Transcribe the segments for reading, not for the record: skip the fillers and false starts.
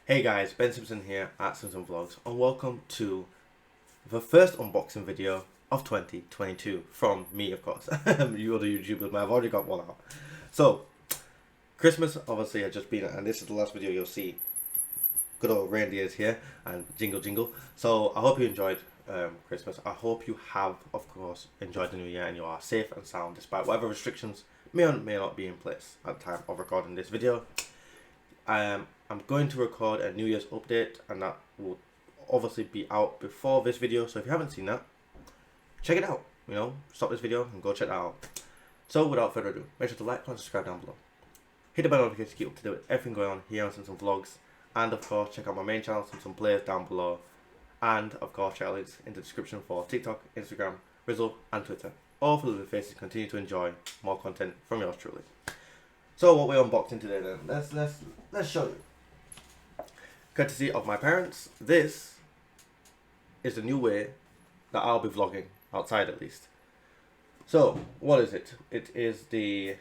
Hey guys, Ben Simpson here at Simpson Vlogs, and welcome to the first unboxing video of 2022 from me, of course. You other YouTubers, man, I've already got one out. So, Christmas obviously has just been, and this is the last video you'll see. Good old reindeers here and jingle jingle. So I hope you enjoyed Christmas. I hope you have, of course, enjoyed the new year and you are safe and sound despite whatever restrictions may or may not be in place at the time of recording this video. I'm going to record a New Year's update, and that will obviously be out before this video. So if you haven't seen that, check it out. You know, stop this video and go check that out. So without further ado, make sure to like and subscribe down below. Hit the bell notification to keep up to date with everything going on here on Simpson Vlogs, and of course check out my main channel, Simpson Players, down below. And of course check out links in the description for TikTok, Instagram, Rizzle, and Twitter. All for the faces continue to enjoy more content from yours truly. So what we're unboxing today then, let's show you. Courtesy of my parents, this is the new way that I'll be vlogging, outside at least. So, what is it? It is the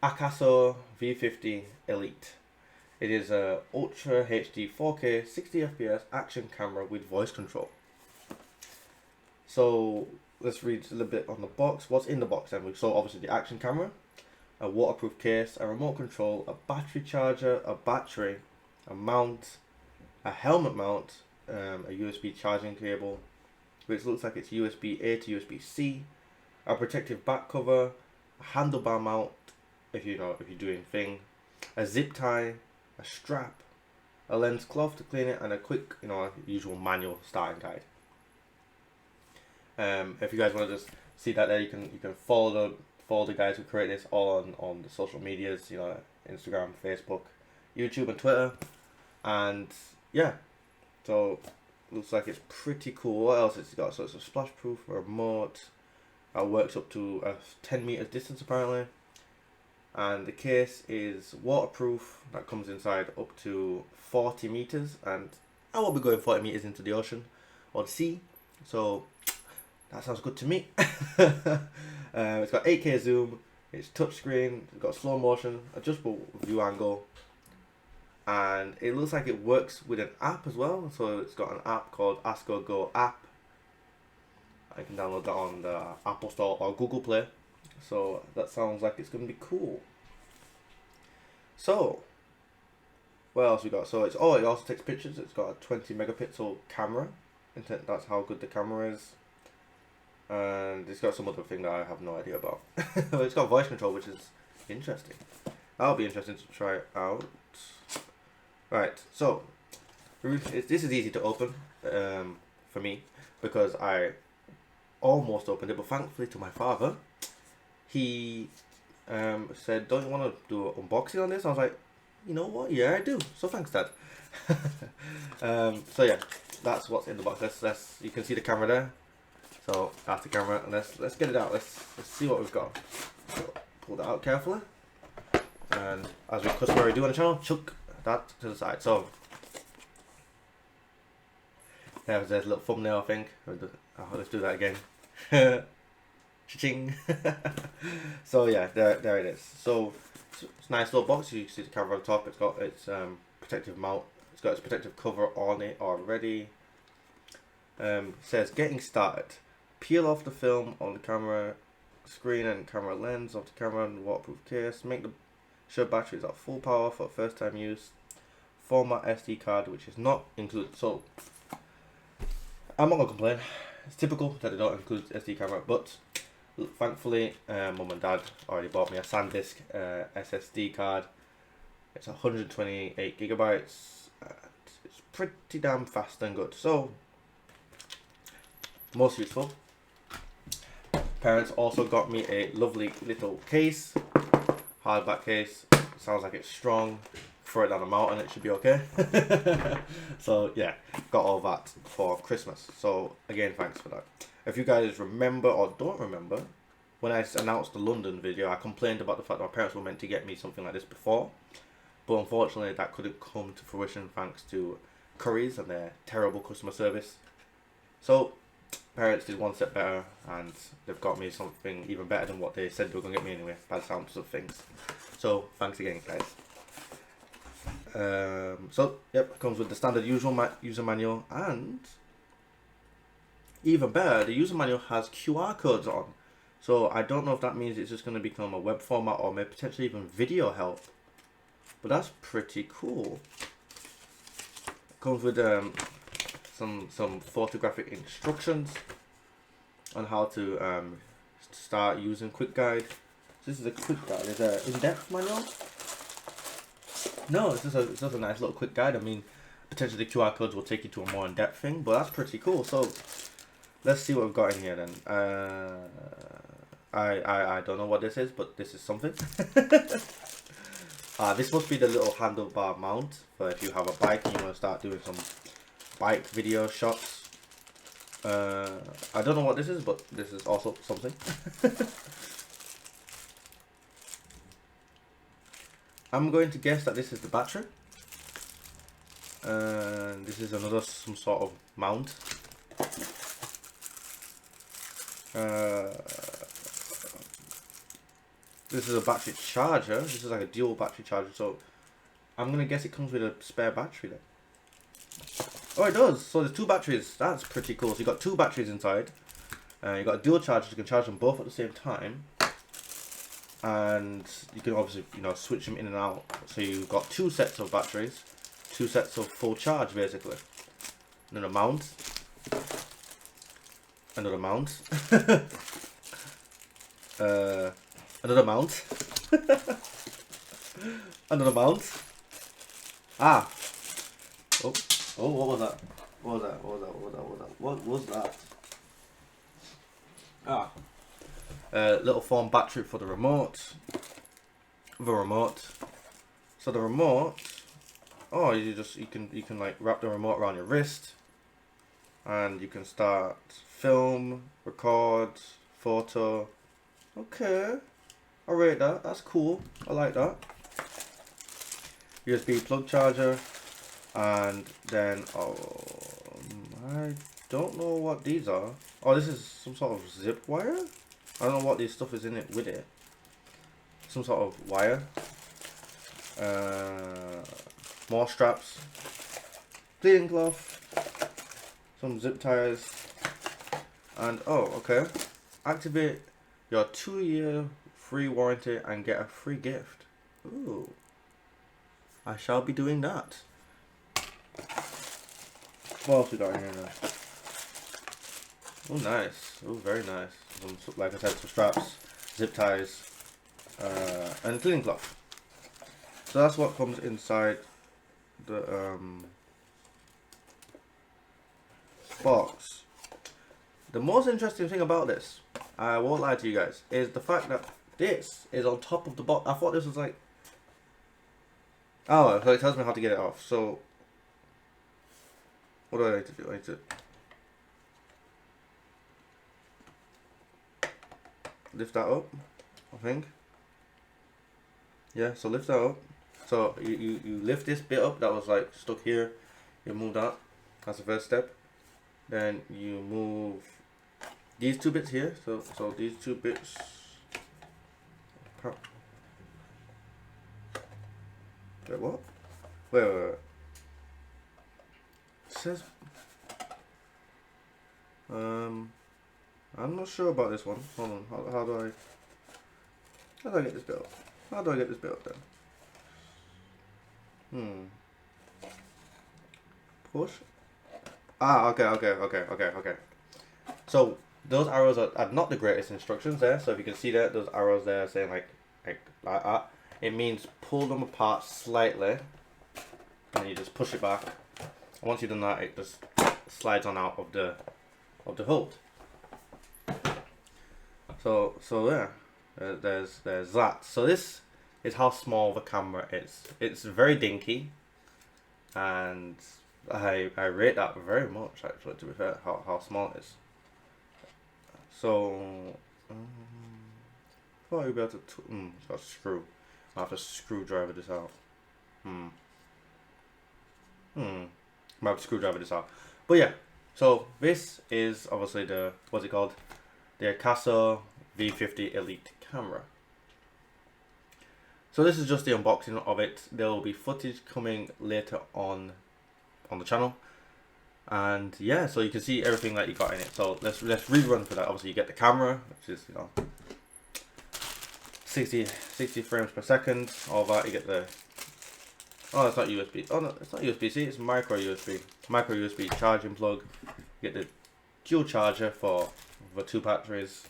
Akaso V50 Elite. It is a Ultra HD 4K 60 FPS action camera with voice control. So, let's read a little bit on the box. What's in the box then? So obviously the action camera, a waterproof case, a remote control, a battery charger, a battery, a mount, a helmet mount, a USB charging cable, which looks like it's USB A to USB C, a protective back cover, a handlebar mount, if you're doing thing, a zip tie, a strap, a lens cloth to clean it, and a quick, usual manual starting guide. If you guys want to just see that there, you can follow the guys who create this all on the social medias, Instagram, Facebook, YouTube, and Twitter. And yeah, so looks like it's pretty cool. What else it's got? So it's a splash proof remote that works up to a 10 meters distance apparently, and the case is waterproof. That comes inside up to 40 meters, and I won't be going 40 meters into the ocean or the sea, so that sounds good to me. It's got 8K zoom, it's touchscreen, it's got slow motion, adjustable view angle, and it looks like it works with an app as well. So it's got an app called Asko Go app. I can download that on the Apple Store or Google Play. So that sounds like it's going to be cool. So what else we got? So it also takes pictures. It's got a 20 megapixel camera. That's how good the camera is. And it's got some other thing that I have no idea about. But it's got voice control, which is interesting. That'll be interesting to try out. Right, so this is easy to open for me, because I almost opened it, but thankfully to my father, he said, "Don't you want to do an unboxing on this?" I was like, "You know what? Yeah, I do. So thanks, Dad." So yeah, that's what's in the box. Let's you can see the camera there. So that's the camera, and let's get it out. Let's see what we've got. So, pull that out carefully, and as we customary do on the channel, chuck that to the side. So there's a little thumbnail thing. Let's do that again. Cha-ching. So yeah, there it is. So it's a nice little box. You can see the camera on top. It's got its protective mount. It's got its protective cover on it already. It says getting started. Peel off the film on the camera screen and camera lens of the camera and waterproof case. Make sure batteries are full power for first time use. Format SD card, which is not included. So I'm not gonna complain. It's typical that they don't include SD camera, but thankfully mum and dad already bought me a SanDisk SSD card. It's 128 gigabytes. It's pretty damn fast and good. So most useful. Parents also got me a lovely little case, hardback case. Sounds like it's strong. Throw it down a mountain, it should be okay. So yeah, got all that for Christmas. So again, thanks for that. If you guys remember or don't remember, when I announced the London video, I complained about the fact that my parents were meant to get me something like this before, but unfortunately that couldn't come to fruition thanks to Currys and their terrible customer service. So parents did one step better, and they've got me something even better than what they said they were going to get me anyway, by the sounds of things. So thanks again, guys. So yep, it comes with the standard user manual, and even better, the user manual has QR codes on. So I don't know if that means it's just going to become a web format or maybe potentially even video help. But that's pretty cool. It comes with some photographic instructions on how to start using Quick Guide. So this is a quick guide. Is there an in-depth manual? No, it's just a nice little quick guide. I mean, potentially the QR codes will take you to a more in-depth thing, but that's pretty cool. So let's see what we've got in here then. I don't know what this is, but this is something. This must be the little handlebar mount for if you have a bike and you want to start doing some bike video shots. I don't know what this is, but this is also something. I'm going to guess that this is the battery. And this is some sort of mount. This is a battery charger. This is like a dual battery charger. So I'm gonna guess it comes with a spare battery then. Oh, it does. So there's two batteries. That's pretty cool. So you got two batteries inside. You got a dual charger. So you can charge them both at the same time. And you can obviously, switch them in and out. So you've got two sets of batteries, two sets of full charge basically. And then a mount. Another mount. Another mount. Another mount. Ah. Oh, what was that? What was that? Ah. Little foam battery for the remote. So the remote. Oh, you can like wrap the remote around your wrist, and you can start film, record, photo. Okay, I rate that. That's cool. I like that. USB plug charger, and then I don't know what these are. Oh, this is some sort of zip wire. I don't know what this stuff is in it with it. Some sort of wire. More straps. Cleaning cloth. Some zip ties. And oh, okay. Activate your 2-year free warranty and get a free gift. Ooh. I shall be doing that. What else we got in here now? Oh, nice. Oh, very nice. Like I said, some straps, zip ties, and a cleaning cloth. So that's what comes inside the box. The most interesting thing about this, I won't lie to you guys, is the fact that this is on top of the box. I thought this was like... Oh, so it tells me how to get it off. So, what do I need to do? I need to... lift that up, I think. Yeah, so lift that up. So you lift this bit up that was like stuck here. You move that. That's the first step. Then you move these two bits here. So these two bits. Wait, what? Wait. It says. I'm not sure about this one. Hold on. How do I get this bit up? How do I get this bit up then? Push. Ah, okay. So those arrows are not the greatest instructions there. So if you can see that, those arrows there saying like that, it means pull them apart slightly, and you just push it back. And once you've done that, it just slides on out of the hold. So yeah, there's that. So this is how small the camera is. It's very dinky, and I rate that very much actually. To be fair, how small it is. So probably be able to. It's got a screw. I have to screwdriver this out. I have to screwdriver this out. But yeah, so this is obviously the what's it called? The Akaso V50 Elite camera. So this is just the unboxing of it. There will be footage coming later on the channel, and yeah, so you can see everything that you got in it. So let's rerun for that. Obviously you get the camera, which is 60 frames per second. All that, you get the, oh, it's not USB. Oh no, it's not USB-C. It's micro USB charging plug. You get the dual charger for 2 batteries,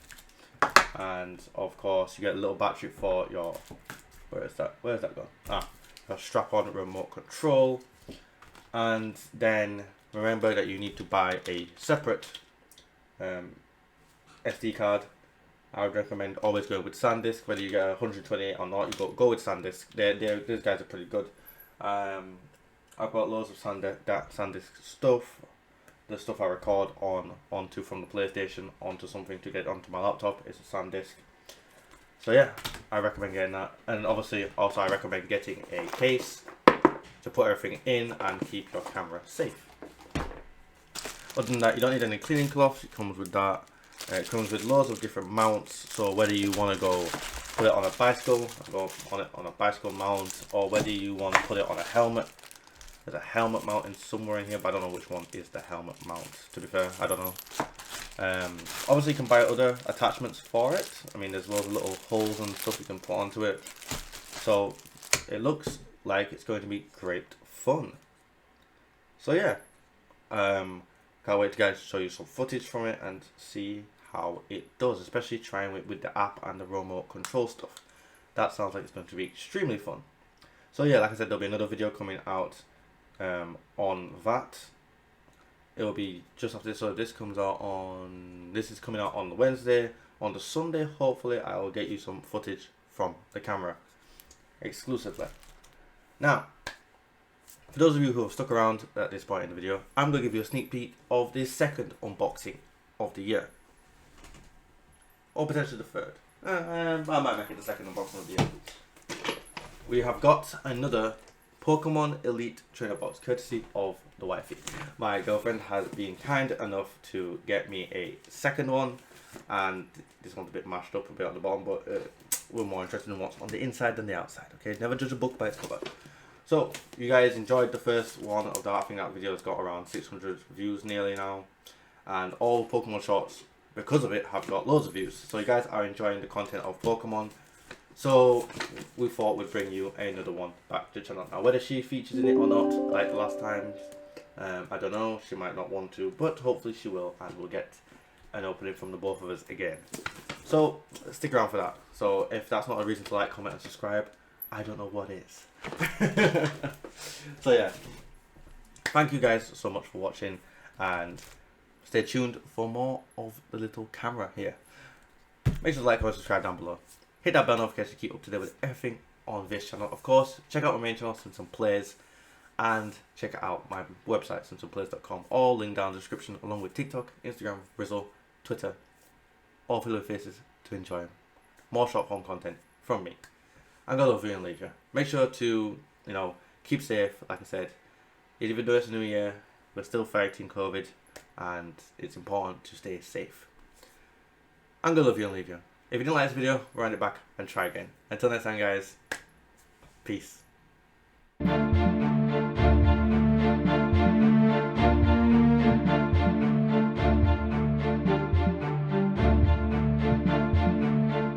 and of course you get a little battery for your, where's that gone? Your strap-on remote control. And then remember that you need to buy a separate SD card. I would recommend always going with SanDisk. Whether you get 128 or not, you go with SanDisk. These guys are pretty good. I've got loads of SanDisk stuff. The stuff I record onto from the PlayStation onto something to get onto my laptop is a SanDisk. So yeah, I recommend getting that. And obviously also I recommend getting a case to put everything in and keep your camera safe. Other than that, you don't need any cleaning cloths. It comes with that. It comes with loads of different mounts. So whether you want to go put it on a bicycle, go on it on a bicycle mount, or whether you want to put it on a helmet. There's a helmet mounting somewhere in here, but I don't know which one is the helmet mount. To be fair, I don't know. Obviously you can buy other attachments for it. I mean, there's loads of little holes and stuff you can put onto it. So it looks like it's going to be great fun. So yeah, can't wait to guys show you some footage from it and see how it does, especially trying it with the app and the remote control stuff. That sounds like it's going to be extremely fun. So yeah, like I said, there'll be another video coming out on that. It will be just after this. So this comes out on, this is coming out on the Wednesday. On the Sunday, hopefully I will get you some footage from the camera exclusively. Now, for those of you who have stuck around at this point in the video, I'm going to give you a sneak peek of the second unboxing of the year. Or potentially the third. I might make it the second unboxing of the year. We have got another Pokemon Elite trainer box, courtesy of the wifey. My girlfriend has been kind enough to get me a second one, and this one's a bit mashed up a bit on the bottom, but we're more interested in what's on the inside than the outside, okay? Never judge a book by its cover. So, you guys enjoyed the first one of that. I think that video has got around 600 views nearly now, and all Pokemon shorts, because of it, have got loads of views. So you guys are enjoying the content of Pokemon. So we thought we'd bring you another one back to the channel. Now whether she features in it or not, like the last time, I don't know. She might not want to, but hopefully she will, and we'll get an opening from the both of us again. So stick around for that. So if that's not a reason to like, comment and subscribe, I don't know what is. So yeah, thank you guys so much for watching, and stay tuned for more of the little camera here. Make sure to like, comment, subscribe down below. Hit that bell notification to keep up to date with everything on this channel. Of course, check out my main channel, Simpson Plays, and check out my website, simpsonplays.com. All linked down in the description, along with TikTok, Instagram, Rizzle, Twitter, all filled with faces to enjoy more short form content from me. I'm gonna love you and leave you. Make sure to, keep safe. Like I said, even though it's a new year, we're still fighting COVID, and it's important to stay safe. I'm gonna love you and leave you. If you didn't like this video, rewind it back and try again. Until next time, guys, peace.